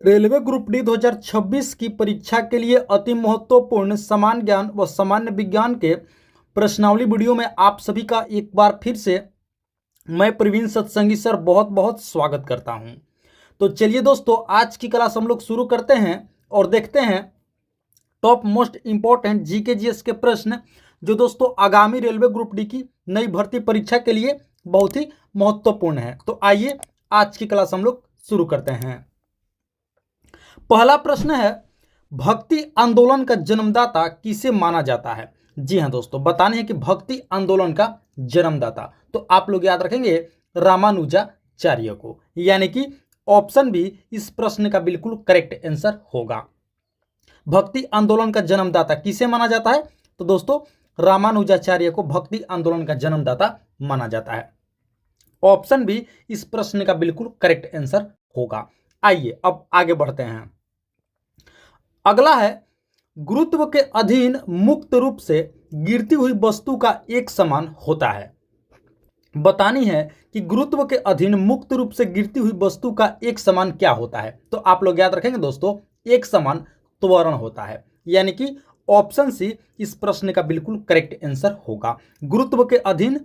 Railway group D 2026 की परीक्षा के लिए अति महत्वपूर्ण समान ज्ञान व सामान्य विज्ञान के प्रश्नावली वीडियो में आप सभी का एक बार फिर से मैं प्रवीण सत्संगी सर बहुत बहुत स्वागत करता हूं। तो चलिए दोस्तों, आज की क्लास हम लोग शुरू करते हैं और देखते हैं top most important GK GS के प्रश्न जो दोस्तों आगामी रेलवे ग्रुप डी की नई भर्ती परीक्षा के लिए बहुत ही महत्वपूर्ण है। तो आइए आज की क्लास हम लोग शुरू करते हैं। पहला प्रश्न है, भक्ति आंदोलन का जन्मदाता किसे माना जाता है? जी हां दोस्तों, बताने हैं कि भक्ति आंदोलन का जन्मदाता तो आप लोग याद रखेंगे रामानुजाचार्य को, यानी कि ऑप्शन बी इस प्रश्न का बिल्कुल करेक्ट आंसर होगा। भक्ति आंदोलन का जन्मदाता किसे माना जाता है? तो दोस्तों रामानुजाचार्य को भक्ति आंदोलन का जन्मदाता माना जाता है। ऑप्शन बी इस प्रश्न का बिल्कुल करेक्ट आंसर होगा। आइए अब आगे बढ़ते हैं। अगला है, गुरुत्व के अधीन मुक्त रूप से गिरती हुई वस्तु का एक समान होता है। बतानी है कि गुरुत्व के अधीन मुक्त रूप से गिरती हुई वस्तु का एक समान क्या होता है? तो आप लोग याद रखेंगे दोस्तों, एक समान त्वरण होता है, यानी कि ऑप्शन सी इस प्रश्न का बिल्कुल करेक्ट आंसर होगा। गुरुत्व के अधीन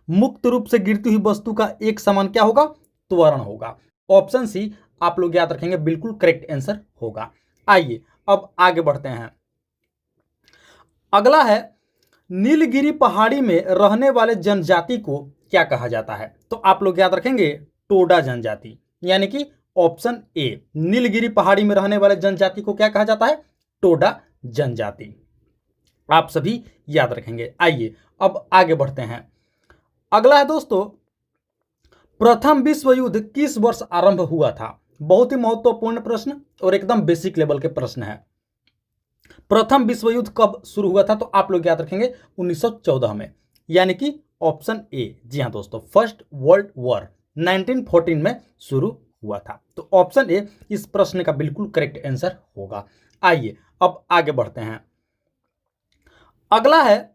मुक्त रूप से गिरती हुई वस्तु का एक समान क्या होगा? त्वरण होगा। ऑप्शन सी आप लोग याद रखेंगे बिल्कुल करेक्ट आंसर होगा। आइए अब आगे बढ़ते हैं। अगला है, नीलगिरी पहाड़ी में रहने वाले जनजाति को क्या कहा जाता है? तो आप लोग याद रखेंगे टोडा जनजाति, यानी कि ऑप्शन ए नीलगिरी पहाड़ी में रहने वाले जनजाति को क्या कहा जाता है? टोडा जनजाति। आप सभी याद रखेंगे। आइए अब आगे बढ़ते हैं। अगला है दोस्तों, प्रथम विश्व युद्ध किस वर्ष आरंभ हुआ था? बहुत ही महत्वपूर्ण प्रश्न और एकदम बेसिक लेवल के प्रश्न है। प्रथम विश्व युद्ध कब शुरू हुआ था? तो आप लोग याद रखेंगे 1914 में, यानी कि ऑप्शन ए। जी हां दोस्तों, फर्स्ट वर्ल्ड वॉर 1914 में शुरू हुआ था। तो ऑप्शन ए इस प्रश्न का बिल्कुल करेक्ट आंसर होगा। आइए अब आगे बढ़ते हैं। अगला है,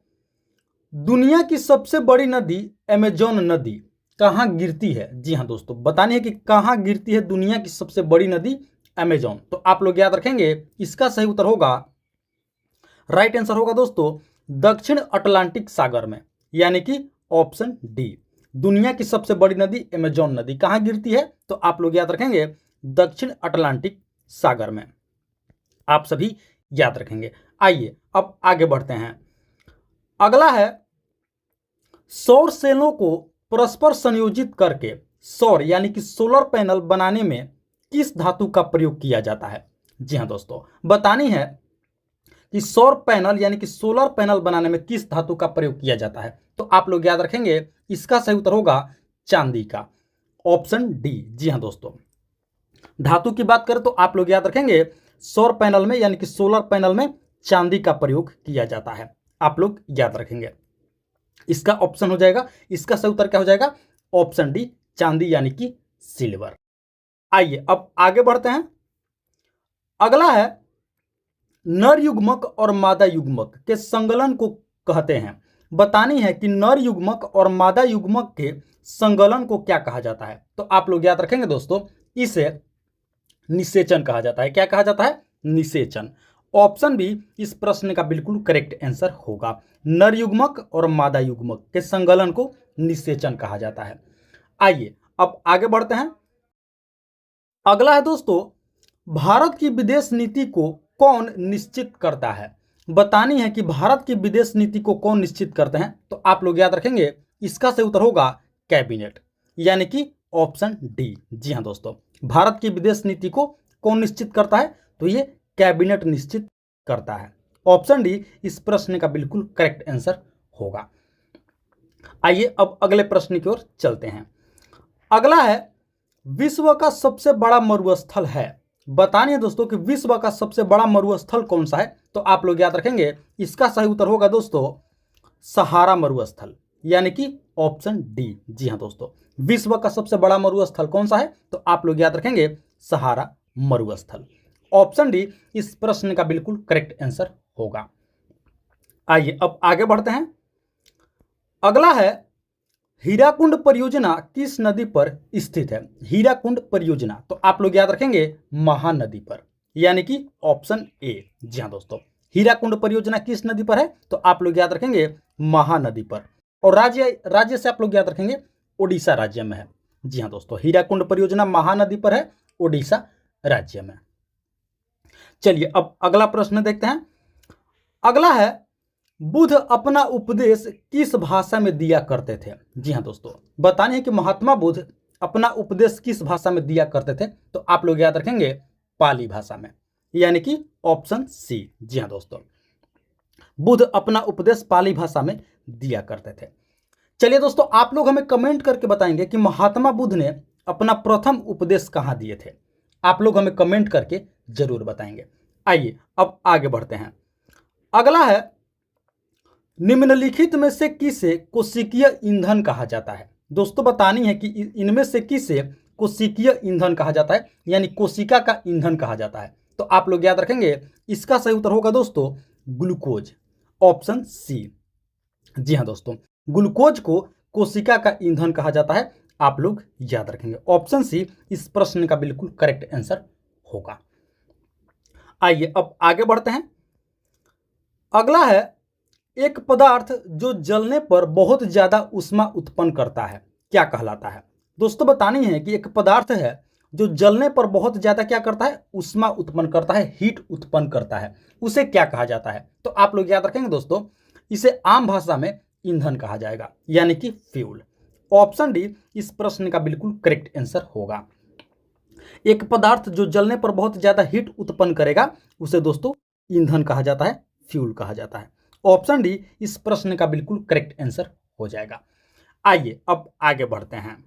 दुनिया की सबसे बड़ी नदी अमेजोन नदी कहाँ गिरती है? जी हाँ दोस्तों, बतानी है कि कहाँ गिरती है दुनिया की सबसे बड़ी नदी अमेजोन। तो आप लोग याद रखेंगे इसका सही उत्तर होगा, राइट आंसर होगा दोस्तों दक्षिण अटलांटिक सागर में, यानी कि ऑप्शन डी। दुनिया की सबसे बड़ी नदी अमेजोन नदी कहाँ गिरती है? तो आप लोग याद रखेंगे दक्षिण अटलांटिक सागर में। आप सभी याद रखेंगे। आइए अब आगे बढ़ते हैं। अगला है, सौर सेलों को परस्पर संयोजित करके सौर यानी कि सोलर पैनल बनाने में किस धातु का प्रयोग किया जाता है? जी हां दोस्तों, बतानी है कि सौर पैनल यानी कि सोलर पैनल बनाने में किस धातु का प्रयोग किया जाता है? तो आप लोग याद रखेंगे इसका सही उत्तर होगा चांदी का, ऑप्शन डी। जी हां दोस्तों, धातु की बात करें तो आप लोग याद रखेंगे सौर पैनल में यानी कि सोलर पैनल में चांदी का प्रयोग किया जाता है। आप लोग याद रखेंगे इसका ऑप्शन हो जाएगा, इसका सही उत्तर क्या हो जाएगा? ऑप्शन डी चांदी यानी कि सिल्वर। आइए अब आगे बढ़ते हैं। अगला है, नर युग्मक और मादा युग्मक के संगलन को कहते हैं। बतानी है कि नर युग्मक और मादा युग्मक के संगलन को क्या कहा जाता है? तो आप लोग याद रखेंगे दोस्तों इसे निषेचन कहा जाता है। क्या कहा जाता है? निषेचन। ऑप्शन बी इस प्रश्न का बिल्कुल करेक्ट आंसर होगा। नर युग्मक और मादा युग्मक के संगलन को निषेचन कहा जाता है। आइए अब आगे बढ़ते हैं। अगला है दोस्तों, भारत की विदेश नीति को कौन निश्चित करता है? बतानी है कि भारत की विदेश नीति को कौन निश्चित करते हैं? तो आप लोग याद रखेंगे इसका सही उत्तर होगा कैबिनेट, यानी कि ऑप्शन डी। जी हां दोस्तों, भारत की विदेश नीति को कौन निश्चित करता है? तो ये कैबिनेट निश्चित करता है। ऑप्शन डी इस प्रश्न का बिल्कुल करेक्ट आंसर होगा। आइए अब अगले प्रश्न की ओर चलते हैं। अगला है, विश्व का सबसे बड़ा मरुस्थल है। बतानी है दोस्तों कि विश्व का सबसे बड़ा मरुस्थल कौन सा है? तो आप लोग याद रखेंगे इसका सही उत्तर होगा दोस्तों सहारा मरुस्थल, यानी कि ऑप्शन डी। जी हां दोस्तों, विश्व का सबसे बड़ा मरुस्थल कौन सा है? तो आप लोग याद रखेंगे सहारा मरुस्थल। ऑप्शन डी इस प्रश्न का बिल्कुल करेक्ट आंसर होगा। आइए अब आगे बढ़ते हैं। अगला है, हीराकुंड परियोजना किस नदी पर स्थित है? हीराकुंड परियोजना, तो आप लोग याद रखेंगे महानदी पर, यानी कि ऑप्शन ए। जी हाँ दोस्तों, हीराकुंड परियोजना किस नदी पर है? तो आप लोग याद रखेंगे महानदी पर। और राज्य से आप लोग याद रखेंगे ओडिशा राज्य में है। जी हाँ दोस्तों, हीराकुंड परियोजना महानदी पर है, ओडिशा राज्य में। चलिए अब अगला प्रश्न देखते हैं। अगला है, बुद्ध अपना उपदेश किस भाषा में दिया करते थे? जी हाँ दोस्तों, बताने है कि महात्मा बुद्ध अपना उपदेश किस भाषा में दिया करते थे? तो आप लोग याद रखेंगे पाली भाषा में, यानी कि ऑप्शन सी। जी हाँ दोस्तों, बुद्ध अपना उपदेश पाली भाषा में दिया करते थे। चलिए दोस्तों, आप लोग हमें कमेंट करके बताएंगे कि महात्मा बुद्ध ने अपना प्रथम उपदेश कहाँ दिए थे। आप लोग हमें कमेंट करके जरूर बताएंगे। आइए अब आगे बढ़ते हैं। अगला है, निम्नलिखित में से किसे कोशिकीय ईंधन कहा जाता है? दोस्तों बतानी है कि इनमें से किसे कोशिकीय ईंधन कहा जाता है, यानी कोशिका का ईंधन कहा जाता है। तो आप लोग याद रखेंगे इसका सही उत्तर होगा दोस्तों ग्लूकोज, ऑप्शन सी। जी हाँ दोस्तों, ग्लूकोज को कोशिका का ईंधन कहा जाता है, आप लोग याद रखेंगे ऑप्शन सी इस प्रश्न का बिल्कुल करेक्ट आंसर होगा। आइए अब आगे बढ़ते हैं। अगला है, एक पदार्थ जो जलने पर बहुत ज्यादा ऊष्मा उत्पन्न करता है क्या कहलाता है? दोस्तों बतानी है कि एक पदार्थ है जो जलने पर बहुत ज्यादा क्या करता है? ऊष्मा उत्पन्न करता है, हीट उत्पन्न करता है, उसे क्या कहा जाता है? तो आप लोग याद रखेंगे दोस्तों, इसे आम भाषा में ईंधन कहा जाएगा, यानी कि फ्यूल। ऑप्शन डी इस प्रश्न का बिल्कुल करेक्ट आंसर होगा। एक पदार्थ जो जलने पर बहुत ज्यादा हीट उत्पन्न करेगा उसे दोस्तों ईंधन कहा जाता है, फ्यूल कहा जाता है। ऑप्शन डी इस प्रश्न का बिल्कुल करेक्ट आंसर हो जाएगा। आइए अब आगे बढ़ते हैं।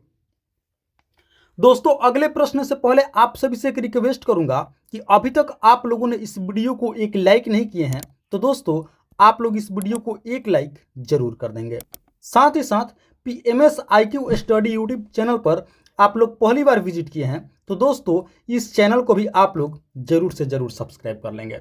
दोस्तों अगले प्रश्न से पहले आप सभी से एक रिक्वेस्ट करूंगा कि अभी तक आप लोगों ने इस वीडियो को एक लाइक नहीं किए हैं, तो दोस्तों आप लोग इस वीडियो को एक लाइक जरूर कर देंगे। साथ ही साथ PMS IQ study YouTube channel पर आप लोग पहली बार विजिट किए हैं, तो दोस्तों इस चैनल को भी आप लोग जरूर से जरूर सब्सक्राइब कर लेंगे।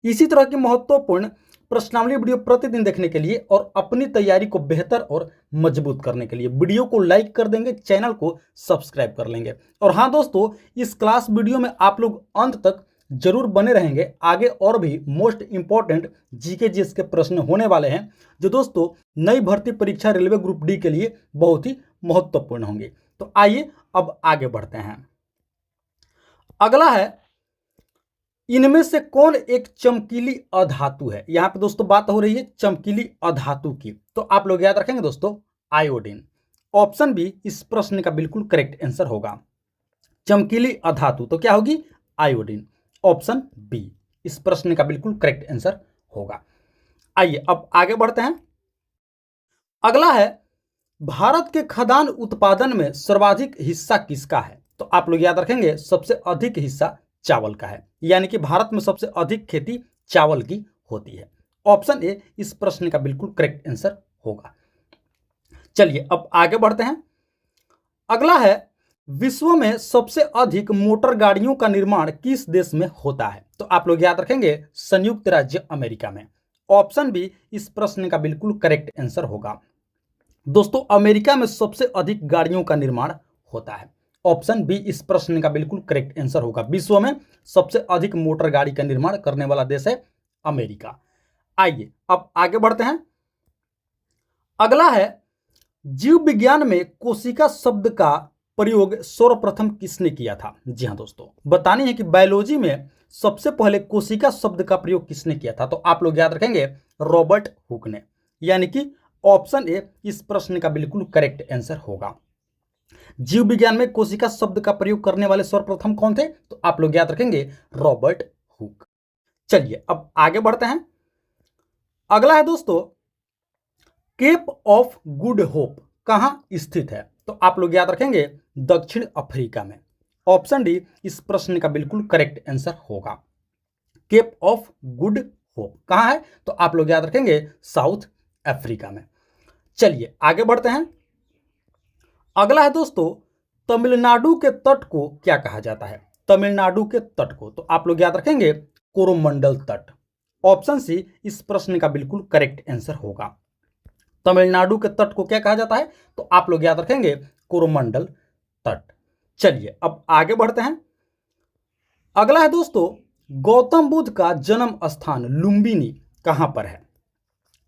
इसी तरह की महत्वपूर्ण प्रश्नावली वीडियो प्रतिदिन देखने के लिए और अपनी तैयारी को बेहतर और मजबूत करने के लिए वीडियो को लाइक कर देंगे, चैनल को सब्सक्राइब कर लेंगे। और हाँ दोस्तों, इस क्लास वीडियो में आप लोग अंत तक जरूर बने रहेंगे। आगे और भी मोस्ट इंपॉर्टेंट जीके जीएस के प्रश्न होने वाले हैं, जो दोस्तों नई भर्ती परीक्षा रेलवे ग्रुप डी के लिए बहुत ही महत्वपूर्ण होंगे। तो आइए अब आगे बढ़ते हैं। अगला है, इनमें से कौन एक चमकीली अधातु है? यहां पे दोस्तों बात हो रही है चमकीली अधातु की, तो आप लोग याद रखेंगे दोस्तों आयोडीन। ऑप्शन बी इस प्रश्न का बिल्कुल करेक्ट आंसर होगा। चमकीली अधातु तो क्या होगी? आयोडीन। ऑप्शन बी इस प्रश्न का बिल्कुल करेक्ट आंसर होगा। आइए अब आगे बढ़ते हैं। अगला है, भारत के खदान उत्पादन में सर्वाधिक हिस्सा किसका है? तो आप लोग याद रखेंगे सबसे अधिक हिस्सा चावल का है, यानी कि भारत में सबसे अधिक खेती चावल की होती है। ऑप्शन ए इस प्रश्न का बिल्कुल करेक्ट आंसर होगा। चलिए अब आगे बढ़ते हैं। अगला है, विश्व में सबसे अधिक मोटर गाड़ियों का निर्माण किस देश में होता है? तो आप लोग याद रखेंगे संयुक्त राज्य अमेरिका में। ऑप्शन बी इस प्रश्न का बिल्कुल करेक्ट आंसर होगा। दोस्तों अमेरिका में सबसे अधिक गाड़ियों का निर्माण होता है। ऑप्शन बी इस प्रश्न का बिल्कुल करेक्ट आंसर होगा। विश्व में सबसे अधिक मोटर गाड़ी का निर्माण करने वाला देश है अमेरिका। आइए अब आगे बढ़ते हैं। अगला है, जीव विज्ञान में कोशिका शब्द का प्रयोग सर्वप्रथम किसने किया था? जी हाँ दोस्तों, बतानी है कि बायोलॉजी में सबसे पहले कोशिका शब्द का प्रयोग किसने किया था? तो आप लोग याद रखेंगे रॉबर्ट हुक ने, यानी कि ऑप्शन ए इस प्रश्न का बिल्कुल करेक्ट आंसर होगा। जीव विज्ञान में कोशिका शब्द का प्रयोग करने वाले सर्वप्रथम कौन थे? तो आप लोग याद रखेंगे रॉबर्ट हुक। चलिए अब आगे बढ़ते हैं। अगला है दोस्तों, केप ऑफ गुड होप कहां स्थित है? तो आप लोग याद रखेंगे दक्षिण अफ्रीका में। ऑप्शन डी इस प्रश्न का बिल्कुल करेक्ट आंसर होगा। केप ऑफ गुड होप कहां है? तो आप लोग याद रखेंगे साउथ अफ्रीका में। चलिए आगे बढ़ते हैं। अगला है दोस्तों, तमिलनाडु के तट को क्या कहा जाता है? तमिलनाडु के तट को, तो आप लोग याद रखेंगे कोरोमंडल तट। ऑप्शन सी इस प्रश्न का बिल्कुल करेक्ट आंसर होगा। तमिलनाडु के तट को क्या कहा जाता है? तो आप लोग याद रखेंगे कोरोमंडल तट। चलिए अब आगे बढ़ते हैं। अगला है दोस्तों, गौतम बुद्ध का जन्म स्थान लुम्बिनी कहां पर है?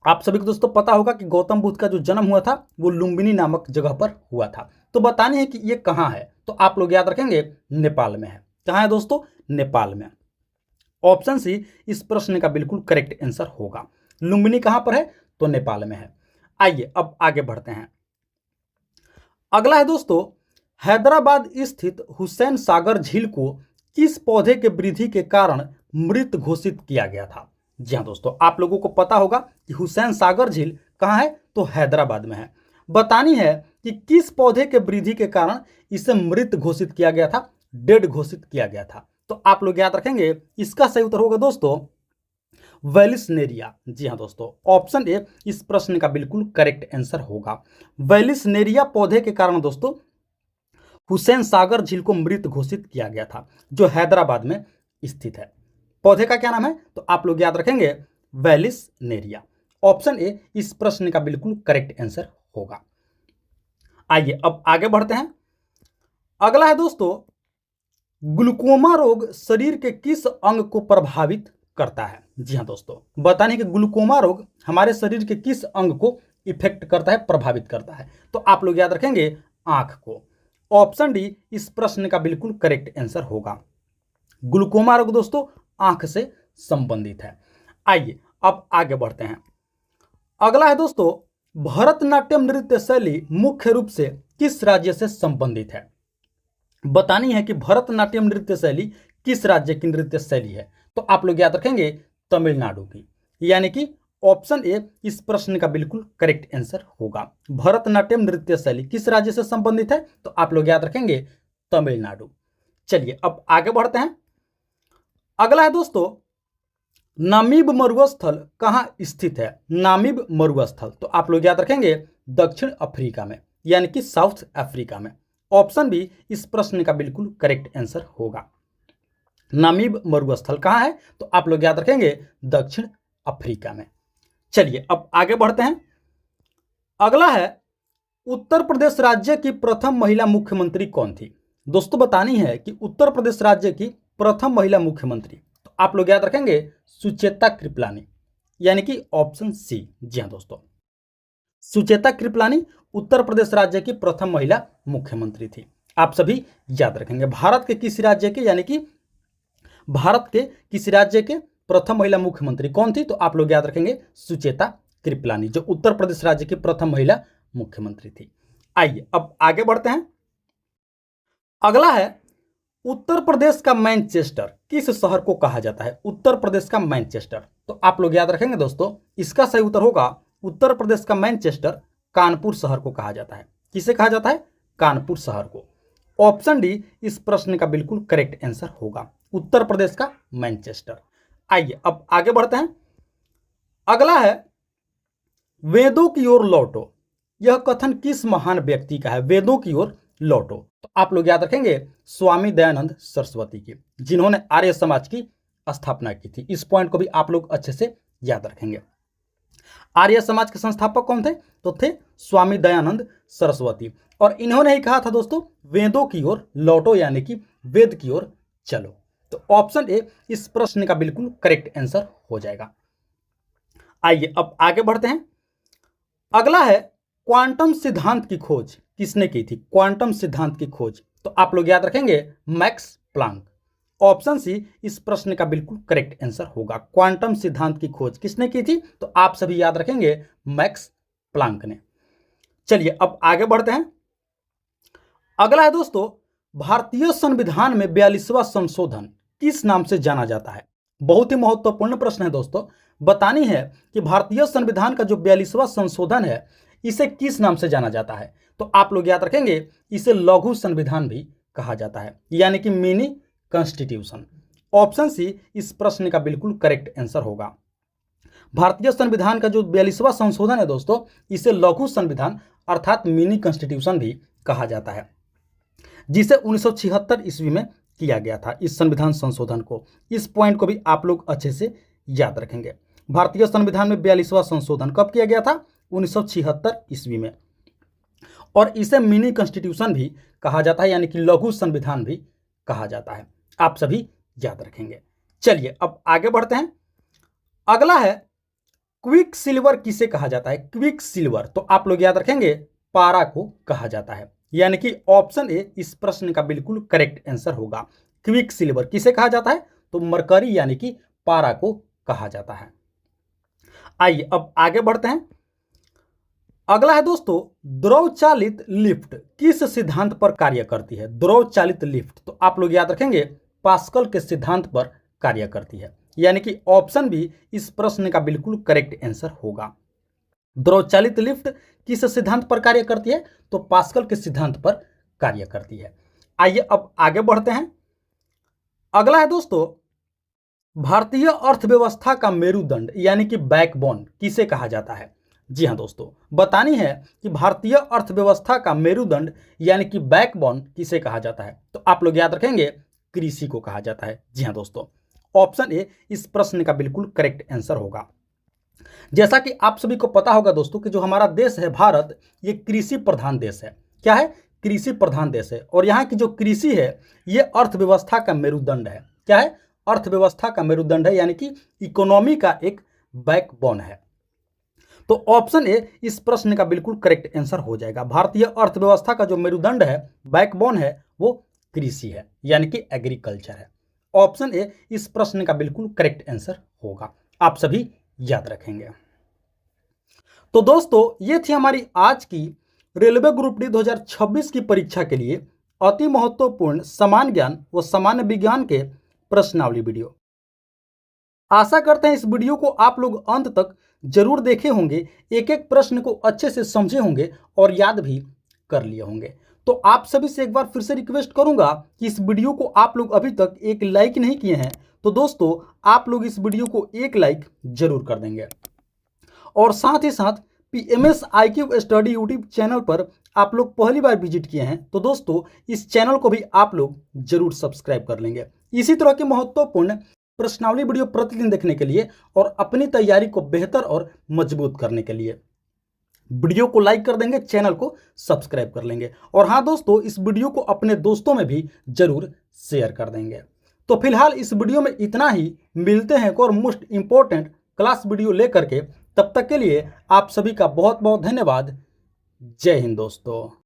आप सभी को दोस्तों पता होगा कि गौतम बुद्ध का जो जन्म हुआ था वो लुम्बिनी नामक जगह पर हुआ था। तो बतानी है कि ये कहां है, तो आप लोग याद रखेंगे नेपाल में है। कहां है दोस्तों? नेपाल में। ऑप्शन सी इस प्रश्न का बिल्कुल करेक्ट आंसर होगा। लुम्बिनी कहां पर है? तो नेपाल में है। आइए अब आगे बढ़ते हैं। अगला है दोस्तों, हैदराबाद स्थित हुसैन सागर झील को किस पौधे के वृद्धि के कारण मृत घोषित किया गया था? जी हाँ दोस्तों, आप लोगों को पता होगा कि हुसैन सागर झील कहाँ है? तो हैदराबाद में है। बतानी है कि किस पौधे के वृद्धि के कारण इसे मृत घोषित किया गया था, डेड घोषित किया गया था। तो आप लोग याद रखेंगे इसका सही उत्तर होगा दोस्तों वेलिसनेरिया। जी हाँ दोस्तों, ऑप्शन ए इस प्रश्न का बिल्कुल करेक्ट आंसर होगा। वेलिसनेरिया पौधे के कारण दोस्तों हुसैन सागर झील को मृत घोषित किया गया था, जो हैदराबाद में स्थित है। पौधे का क्या नाम है? तो आप लोग याद रखेंगे वेलिसनेरिया। ऑप्शन ए इस प्रश्न का बिल्कुल करेक्ट आंसर होगा। आइए अब आगे बढ़ते हैं। अगला है दोस्तों, ग्लूकोमा रोग शरीर के किस अंग को प्रभावित करता है? जी हाँ दोस्तों, बताने कि ग्लूकोमा रोग हमारे शरीर के किस अंग को इफेक्ट करता है, प्रभावित करता है? तो आप लोग याद रखेंगे आंख को। ऑप्शन डी इस प्रश्न का बिल्कुल करेक्ट आंसर होगा। ग्लूकोमा रोग दोस्तों आंख से संबंधित है। आइए अब आगे बढ़ते हैं। अगला है दोस्तों, भरतनाट्यम नृत्य शैली मुख्य रूप से किस राज्य से संबंधित है? बतानी है कि भरतनाट्यम नृत्य शैली किस राज्य की नृत्य शैली है? तो आप लोग याद रखेंगे तमिलनाडु की, यानी कि ऑप्शन ए इस प्रश्न का बिल्कुल करेक्ट आंसर होगा। भरतनाट्यम नृत्य शैली किस राज्य से संबंधित है? तो आप लोग याद रखेंगे तमिलनाडु। चलिए अब आगे बढ़ते हैं। अगला है दोस्तों, नामीब मरुस्थल कहां स्थित है? नामीब मरुस्थल तो आप लोग याद रखेंगे दक्षिण अफ्रीका में, यानी कि साउथ अफ्रीका में। ऑप्शन बी इस प्रश्न का बिल्कुल करेक्ट आंसर होगा। नामीब मरुस्थल कहां है? तो आप लोग याद रखेंगे दक्षिण अफ्रीका में। चलिए अब आगे बढ़ते हैं। अगला है, उत्तर प्रदेश राज्य की प्रथम महिला मुख्यमंत्री कौन थी? दोस्तों बतानी है कि उत्तर प्रदेश राज्य की प्रथम महिला मुख्यमंत्री, तो आप लोग याद रखेंगे सुचेता कृपलानी, यानी कि ऑप्शन सी। जी हाँ दोस्तों, सुचेता कृपलानी उत्तर प्रदेश राज्य की प्रथम महिला मुख्यमंत्री थी। आप सभी याद रखेंगे भारत के किस राज्य के, यानी कि भारत के किस राज्य के प्रथम महिला मुख्यमंत्री कौन थी? तो आप लोग याद रखेंगे सुचेता कृपलानी, जो उत्तर प्रदेश राज्य की प्रथम महिला मुख्यमंत्री थी। आइए अब आगे बढ़ते हैं। अगला है, उत्तर प्रदेश का मैनचेस्टर किस शहर को कहा जाता है? उत्तर प्रदेश का मैनचेस्टर, तो आप लोग याद रखेंगे दोस्तों इसका सही उत्तर होगा उत्तर प्रदेश का मैनचेस्टर कानपुर शहर को कहा जाता है। किसे कहा जाता है? कानपुर शहर को। ऑप्शन डी इस प्रश्न का बिल्कुल करेक्ट आंसर होगा, उत्तर प्रदेश का मैनचेस्टर। आइए अब आगे बढ़ते हैं। अगला है, वेदों की ओर लौटो, यह कथन किस महान व्यक्ति का है? वेदों की ओर लौटो, तो आप लोग याद रखेंगे स्वामी दयानंद सरस्वती की, जिन्होंने आर्य समाज की स्थापना की थी। इस पॉइंट को भी आप लोग अच्छे से याद रखेंगे। आर्य समाज के संस्थापक कौन थे? तो थे स्वामी दयानंद सरस्वती, और इन्होंने ही कहा था दोस्तों वेदों की ओर लौटो, यानी कि वेद की ओर चलो। तो ऑप्शन ए इस प्रश्न का बिल्कुल करेक्ट आंसर हो जाएगा। आइए अब आगे बढ़ते हैं। अगला है, क्वांटम सिद्धांत की खोज किसने की थी? क्वांटम सिद्धांत की खोज, तो आप लोग याद रखेंगे मैक्स प्लांक। ऑप्शन सी इस प्रश्न का बिल्कुल करेक्ट आंसर होगा। क्वांटम सिद्धांत की खोज किसने की थी? तो आप सभी याद रखेंगे मैक्स प्लांक ने। चलिए अब आगे बढ़ते हैं। अगला है दोस्तों, भारतीय संविधान में 42वां संशोधन किस नाम से जाना जाता है? बहुत ही महत्वपूर्ण प्रश्न है दोस्तों। बतानी है कि भारतीय संविधान का जो 42वां संशोधन है इसे किस नाम से जाना जाता है? तो आप लोग याद रखेंगे इसे लघु संविधान भी कहा जाता है, यानी कि मिनी कॉन्स्टिट्यूशन। ऑप्शन सी इस प्रश्न का बिल्कुल करेक्ट आंसर होगा। भारतीय संविधान का जो 42वां संशोधन है दोस्तों इसे लघु संविधान अर्थात मिनी कॉन्स्टिट्यूशन भी कहा जाता है, जिसे 1976 ईस्वी में किया गया था इस संविधान संशोधन को। इस पॉइंट को भी आप लोग अच्छे से याद रखेंगे। भारतीय संविधान में 42वां संशोधन कब किया गया था? 1976 ईस्वी में। और इसे मिनी कॉन्स्टिट्यूशन भी कहा जाता है, यानी कि लघु संविधान भी कहा जाता है। आप सभी याद रखेंगे। चलिए अब आगे बढ़ते हैं। अगला है क्विक सिल्वर किसे कहा जाता है? क्विक सिल्वर, तो आप लोग याद रखेंगे पारा को कहा जाता है, यानी कि ऑप्शन ए इस प्रश्न का बिल्कुल करेक्ट आंसर होगा। क्विक सिल्वर किसे कहा जाता है? तो मरकरी यानी कि पारा को कहा जाता है। आइए अब आगे बढ़ते हैं। अगला है दोस्तों द्रव चालित लिफ्ट किस सिद्धांत पर कार्य करती है? द्रव चालित लिफ्ट, तो आप लोग याद रखेंगे पास्कल के सिद्धांत पर कार्य करती है, यानी कि ऑप्शन भी इस प्रश्न का बिल्कुल करेक्ट आंसर होगा। द्रव चालित लिफ्ट किस सिद्धांत पर कार्य करती है? तो पास्कल के सिद्धांत पर कार्य करती है। आइए अब आगे बढ़ते हैं। अगला है दोस्तों भारतीय अर्थव्यवस्था का मेरुदंड यानी कि बैकबोन किसे कहा जाता है? जी हाँ दोस्तों, बतानी है कि भारतीय अर्थव्यवस्था का मेरुदंड यानी कि बैकबोन किसे कहा जाता है? तो आप लोग याद रखेंगे कृषि को कहा जाता है। जी हाँ दोस्तों, ऑप्शन ए इस प्रश्न का बिल्कुल करेक्ट आंसर होगा। जैसा कि आप सभी को पता होगा दोस्तों कि जो हमारा देश है भारत, ये कृषि प्रधान देश है। क्या है? कृषि प्रधान देश है। और यहाँ की जो कृषि है ये अर्थव्यवस्था का मेरुदंड है। क्या है? अर्थव्यवस्था का मेरुदंड है, यानी कि इकोनॉमी का एक बैकबोन है। तो ऑप्शन ए इस प्रश्न का बिल्कुल करेक्ट आंसर हो जाएगा। भारतीय अर्थव्यवस्था का जो मेरुदंड है, बैकबोन है, वो कृषि है, यानी कि एग्रीकल्चर है। ऑप्शन ए इस प्रश्न का बिल्कुल करेक्ट आंसर होगा। आप सभी याद रखेंगे। तो दोस्तों ये थी हमारी आज की रेलवे ग्रुप डी 2026 की परीक्षा के लिए अति महत्वपूर्ण समान ज्ञान व सामान्य विज्ञान के प्रश्नावली वीडियो। आशा करते हैं इस वीडियो को आप लोग अंत तक जरूर देखे होंगे, एक एक प्रश्न को अच्छे से समझे होंगे और याद भी कर लिए होंगे। तो आप सभी से एक बार फिर से रिक्वेस्ट करूंगा कि इस वीडियो को आप लोग अभी तक एक लाइक नहीं किए हैं तो दोस्तों आप लोग इस वीडियो को एक लाइक जरूर कर देंगे। और साथ ही साथ PMS IQ study YouTube channel पर आप लोग पहली बार विजिट किए हैं तो दोस्तों इस चैनल को भी आप लोग जरूर सब्सक्राइब कर लेंगे। इसी तरह की महत्वपूर्ण प्रश्नावली वीडियो प्रतिदिन देखने के लिए और अपनी तैयारी को बेहतर और मजबूत करने के लिए वीडियो को लाइक कर देंगे, चैनल को सब्सक्राइब कर लेंगे। और हाँ दोस्तों, इस वीडियो को अपने दोस्तों में भी जरूर शेयर कर देंगे। तो फिलहाल इस वीडियो में इतना ही। मिलते हैं एक और मोस्ट इंपॉर्टेंट क्लास वीडियो लेकर के। तब तक के लिए आप सभी का बहुत बहुत धन्यवाद। जय हिंद दोस्तों।